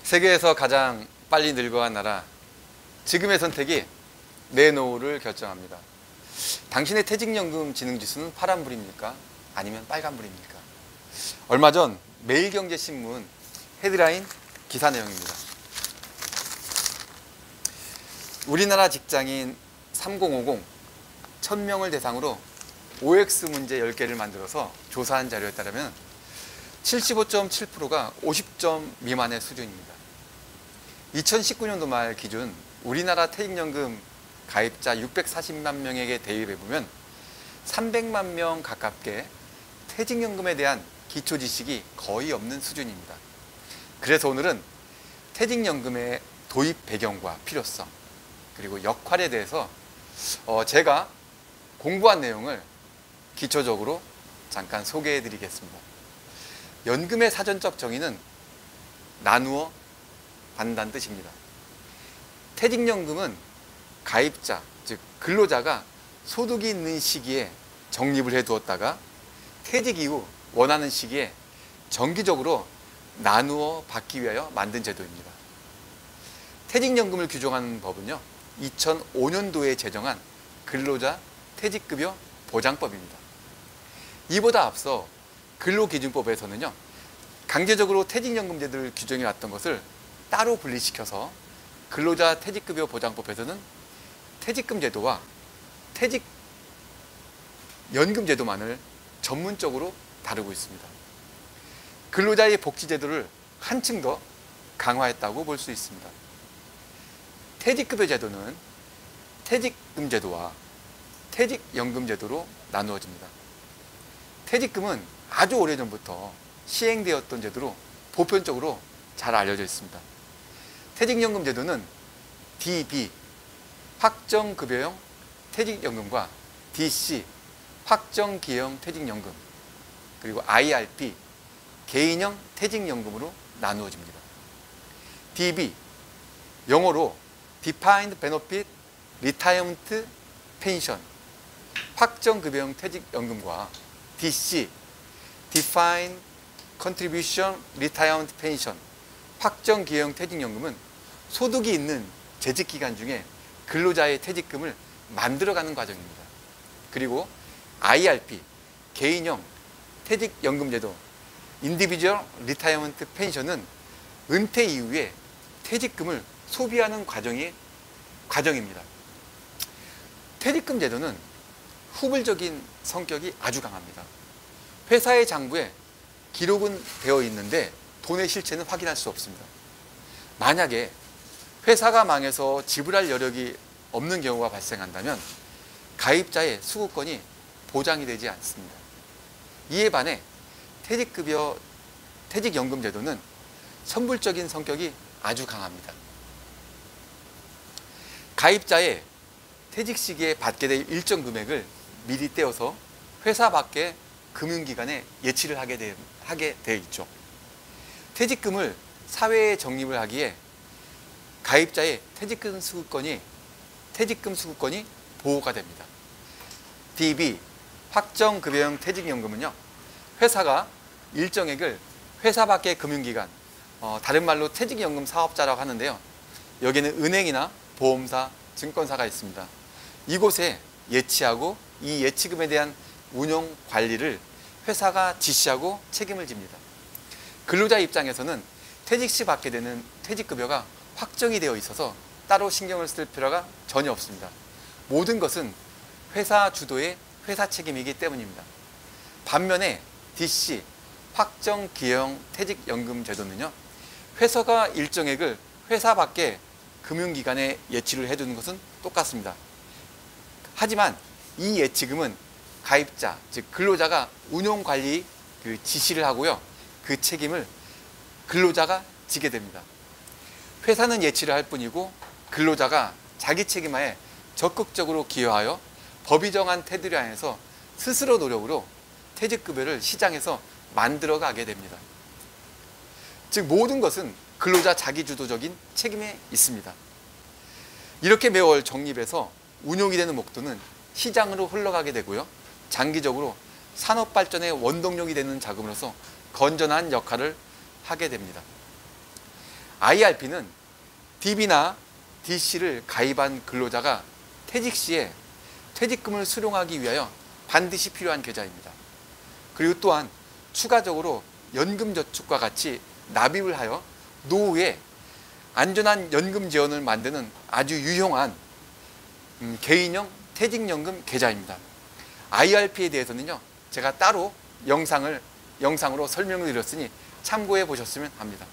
세계에서 가장 빨리 늙어간 나라, 지금의 선택이 내 노후를 결정합니다. 당신의 퇴직연금 진흥지수는 파란불입니까? 아니면 빨간불입니까? 얼마 전 매일경제신문 헤드라인 기사 내용입니다. 우리나라 직장인 3050 1000명을 대상으로 OX 문제 10개를 만들어서 조사한 자료에 따르면 75.7%가 50점 미만의 수준입니다. 2019년도 말 기준 우리나라 퇴직연금 가입자 640만 명에게 대입해보면 300만 명 가깝게 퇴직연금에 대한 기초 지식이 거의 없는 수준입니다. 그래서 오늘은 퇴직연금의 도입 배경과 필요성, 그리고 역할에 대해서 제가 공부한 내용을 기초적으로 잠깐 소개해 드리겠습니다. 연금의 사전적 정의는 나누어 받는다는 뜻입니다. 퇴직연금은 가입자, 즉 근로자가 소득이 있는 시기에 적립을 해두었다가 퇴직 이후 원하는 시기에 정기적으로 나누어 받기 위하여 만든 제도입니다. 퇴직연금을 규정하는 법은요, 2005년도에 제정한 근로자 퇴직급여 보장법입니다. 이보다 앞서 근로기준법에서는요, 강제적으로 퇴직연금 제도를 규정해 왔던 것을 따로 분리시켜서 근로자 퇴직급여 보장법에서는 퇴직금 제도와 퇴직연금 제도만을 전문적으로 다루고 있습니다. 근로자의 복지 제도를 한층 더 강화했다고 볼 수 있습니다. 퇴직급여 제도는 퇴직금 제도와 퇴직연금 제도로 나누어집니다. 퇴직금은 아주 오래전부터 시행되었던 제도로 보편적으로 잘 알려져 있습니다. 퇴직연금 제도는 DB, 확정급여형 퇴직연금과 DC, 확정기여형 퇴직연금, 그리고 IRP, 개인형 퇴직연금으로 나누어집니다. DB, 영어로 Defined Benefit Retirement Pension, 확정급여형 퇴직연금과 DC, Defined Contribution Retirement Pension, 확정기여형 퇴직연금은 소득이 있는 재직기간 중에 근로자의 퇴직금을 만들어가는 과정입니다. 그리고 IRP, 개인형 퇴직연금제도, Individual Retirement Pension은 은퇴 이후에 퇴직금을 소비하는 과정입니다. 퇴직금 제도는 후불적인 성격이 아주 강합니다. 회사의 장부에 기록은 되어 있는데 돈의 실체는 확인할 수 없습니다. 만약에 회사가 망해서 지불할 여력이 없는 경우가 발생한다면 가입자의 수급권이 보장이 되지 않습니다. 이에 반해 퇴직연금 제도는 선불적인 성격이 아주 강합니다. 가입자의 퇴직 시기에 받게 될 일정 금액을 미리 떼어서 회사 밖의 금융기관에 예치를 하게 되어 있죠. 퇴직금을 사회에 적립을 하기에 가입자의 퇴직금 수급권이 보호가 됩니다. DB, 확정급여형 퇴직연금은요, 회사가 일정액을 회사 밖의 금융기관, 다른 말로 퇴직연금 사업자라고 하는데요, 여기는 은행이나 보험사, 증권사가 있습니다. 이곳에 예치하고 이 예치금에 대한 운용 관리를 회사가 지시하고 책임을 집니다. 근로자 입장에서는 퇴직 시 받게 되는 퇴직급여가 확정이 되어 있어서 따로 신경을 쓸 필요가 전혀 없습니다. 모든 것은 회사 주도의 회사 책임이기 때문입니다. 반면에 DC, 확정기여형 퇴직연금 제도는요, 회사가 일정액을 회사 밖에 금융기관에 예치를 해두는 것은 똑같습니다. 하지만 이 예치금은 가입자, 즉 근로자가 운용관리 지시를 하고요, 그 책임을 근로자가 지게 됩니다. 회사는 예치를 할 뿐이고 근로자가 자기 책임하에 적극적으로 기여하여 법이 정한 테두리 안에서 스스로 노력으로 퇴직급여를 시장에서 만들어가게 됩니다. 즉 모든 것은 근로자 자기주도적인 책임에 있습니다. 이렇게 매월 적립해서 운용이 되는 목돈은 시장으로 흘러가게 되고요, 장기적으로 산업발전의 원동력이 되는 자금으로서 건전한 역할을 하게 됩니다. IRP는 DB나 DC를 가입한 근로자가 퇴직 시에 퇴직금을 수령하기 위하여 반드시 필요한 계좌입니다. 그리고 또한 추가적으로 연금저축과 같이 납입을 하여 노후에 안전한 연금 재원을 만드는 아주 유용한 개인형 퇴직연금 계좌입니다. IRP에 대해서는요, 제가 따로 영상으로 설명을 드렸으니 참고해 보셨으면 합니다.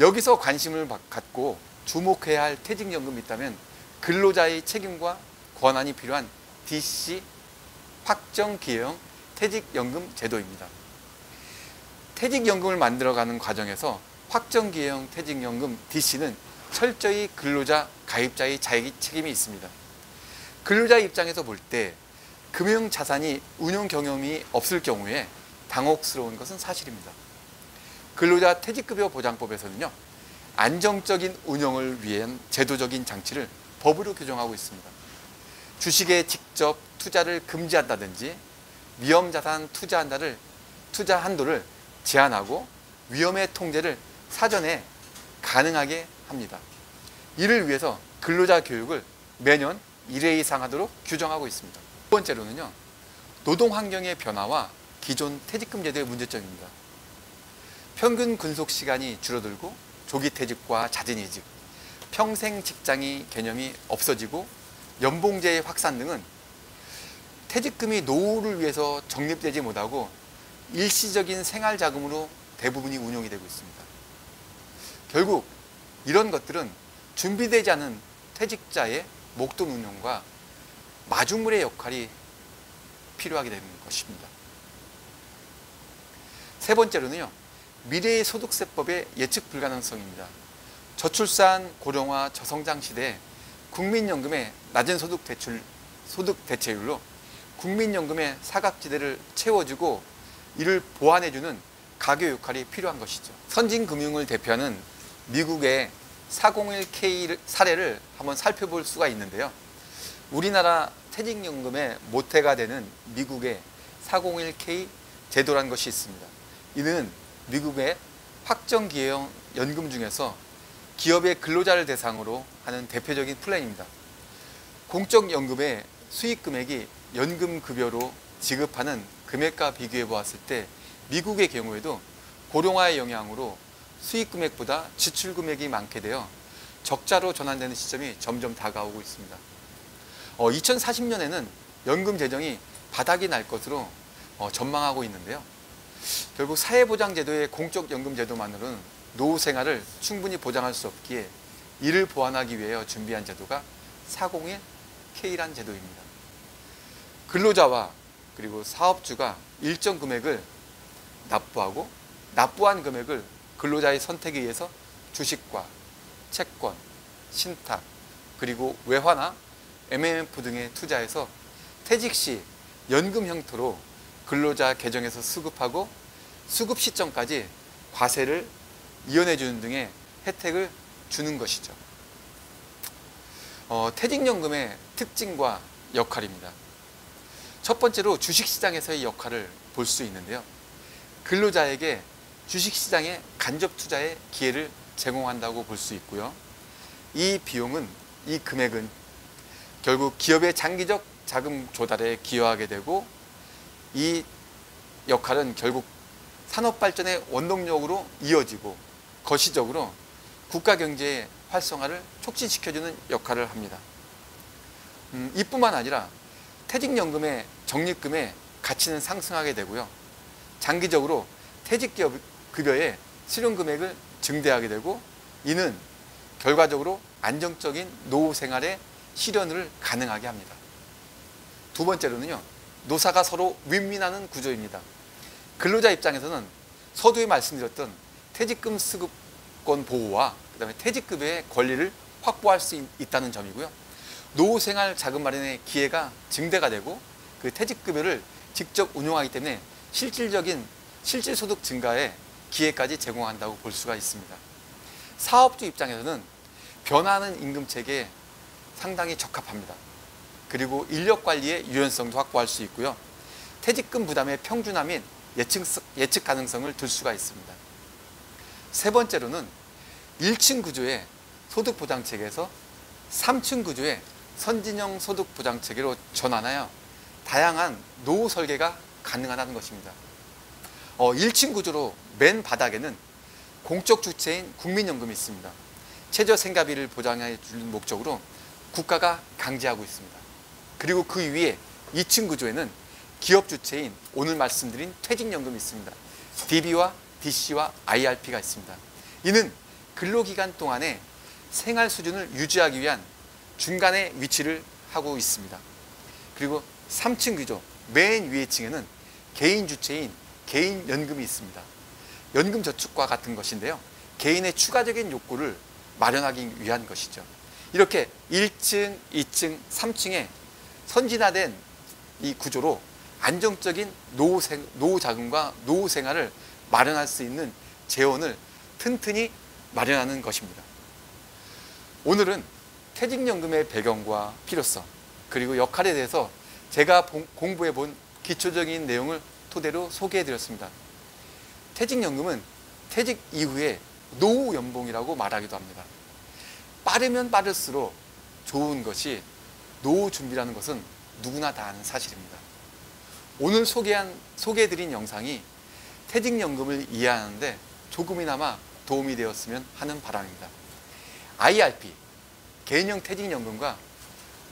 여기서 관심을 갖고 주목해야 할 퇴직연금이 있다면 근로자의 책임과 권한이 필요한 DC 확정기여형 퇴직연금 제도입니다. 퇴직연금을 만들어가는 과정에서 확정기여형 퇴직연금 DC는 철저히 근로자 가입자의 자기 책임이 있습니다. 근로자 입장에서 볼 때 금융자산이 운용 경험이 없을 경우에 당혹스러운 것은 사실입니다. 근로자 퇴직급여 보장법에서는요, 안정적인 운영을 위한 제도적인 장치를 법으로 규정하고 있습니다. 주식에 직접 투자를 금지한다든지 위험자산 투자 한도를 제한하고 위험의 통제를 사전에 가능하게 합니다. 이를 위해서 근로자 교육을 매년 1회 이상 하도록 규정하고 있습니다. 두 번째로는요, 노동환경의 변화와 기존 퇴직금 제도의 문제점입니다. 평균 근속 시간이 줄어들고 조기 퇴직과 잦은 이직, 평생 직장이 개념이 없어지고 연봉제의 확산 등은 퇴직금이 노후를 위해서 적립되지 못하고 일시적인 생활자금으로 대부분이 운용이 되고 있습니다. 결국 이런 것들은 준비되지 않은 퇴직자의 목돈 운용과 마중물의 역할이 필요하게 되는 것입니다. 세 번째로는요, 미래의 소득세법의 예측 불가능성입니다. 저출산, 고령화, 저성장 시대에 국민연금의 낮은 소득 대체율로 국민연금의 사각지대를 채워주고 이를 보완해주는 가교 역할이 필요한 것이죠. 선진금융을 대표하는 미국의 401k 사례를 한번 살펴볼 수가 있는데요. 우리나라 퇴직연금의 모태가 되는 미국의 401k 제도라는 것이 있습니다. 이는 미국의 확정기여형 연금 중에서 기업의 근로자를 대상으로 하는 대표적인 플랜입니다. 공적연금의 수익금액이 연금급여로 지급하는 금액과 비교해 보았을 때 미국의 경우에도 고령화의 영향으로 수익금액보다 지출금액이 많게 되어 적자로 전환되는 시점이 점점 다가오고 있습니다. 2040년에는 연금 재정이 바닥이 날 것으로 전망하고 있는데요. 결국 사회보장제도의 공적연금제도만으로는 노후 생활을 충분히 보장할 수 없기에 이를 보완하기 위해 준비한 제도가 401K라는 제도입니다. 근로자와 그리고 사업주가 일정 금액을 납부하고 납부한 금액을 근로자의 선택에 의해서 주식과 채권, 신탁, 그리고 외화나 MMF 등에 투자해서 퇴직 시 연금 형태로 근로자 계정에서 수급하고 수급 시점까지 과세를 이연해주는 등의 혜택을 주는 것이죠. 퇴직연금의 특징과 역할입니다. 첫 번째로 주식시장에서의 역할을 볼 수 있는데요. 근로자에게 주식시장의 간접 투자의 기회를 제공한다고 볼 수 있고요. 이 금액은 결국 기업의 장기적 자금 조달에 기여하게 되고 이 역할은 결국 산업 발전의 원동력으로 이어지고 거시적으로 국가 경제의 활성화를 촉진시켜주는 역할을 합니다. 이뿐만 아니라 퇴직연금의 적립금의 가치는 상승하게 되고요. 장기적으로 퇴직급여의 실현금액을 증대하게 되고 이는 결과적으로 안정적인 노후 생활의 실현을 가능하게 합니다. 두 번째로는요, 노사가 서로 윈윈하는 구조입니다. 근로자 입장에서는 서두에 말씀드렸던 퇴직금 수급권 보호와 그다음에 퇴직급여의 권리를 확보할 수 있다는 점이고요. 노후 생활 자금 마련의 기회가 증대가 되고 그 퇴직급여를 직접 운용하기 때문에 실질 소득 증가에 기회까지 제공한다고 볼 수가 있습니다. 사업주 입장에서는 변화하는 임금 체계에 상당히 적합합니다. 그리고 인력 관리의 유연성도 확보할 수 있고요. 퇴직금 부담의 평준화 및 예측 가능성을 둘 수가 있습니다. 세 번째로는 1층 구조의 소득보장체계에서 3층 구조의 선진형 소득보장체계로 전환하여 다양한 노후 설계가 가능하다는 것입니다. 1층 구조로 맨 바닥에는 공적 주체인 국민연금이 있습니다. 최저생계비를 보장해 줄 목적으로 국가가 강제하고 있습니다. 그리고 그 위에 2층 구조에는 기업 주체인 오늘 말씀드린 퇴직연금이 있습니다. DB와 DC와 IRP가 있습니다. 이는 근로기간 동안에 생활 수준을 유지하기 위한 중간에 위치를 하고 있습니다. 그리고 3층 구조 맨 위에 층에는 개인 주체인 개인연금이 있습니다. 연금저축과 같은 것인데요. 개인의 추가적인 욕구를 마련하기 위한 것이죠. 이렇게 1층, 2층, 3층에 선진화된 이 구조로 안정적인 노후 자금과 노후 생활을 마련할 수 있는 재원을 튼튼히 마련하는 것입니다. 오늘은 퇴직연금의 배경과 필요성 그리고 역할에 대해서 제가 공부해 본 기초적인 내용을 토대로 소개해 드렸습니다. 퇴직연금은 퇴직 이후의 노후 연봉이라고 말하기도 합니다. 빠르면 빠를수록 좋은 것이 노후 준비라는 것은 누구나 다 아는 사실입니다. 오늘 소개해드린 영상이 퇴직연금을 이해하는데 조금이나마 도움이 되었으면 하는 바람입니다. IRP, 개인형 퇴직연금과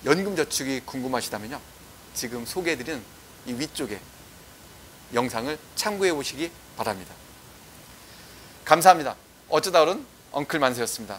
연금저축이 궁금하시다면요. 지금 소개해드린 이 위쪽에 영상을 참고해 보시기 바랍니다. 감사합니다. 어쩌다 어른 엉클 만세였습니다.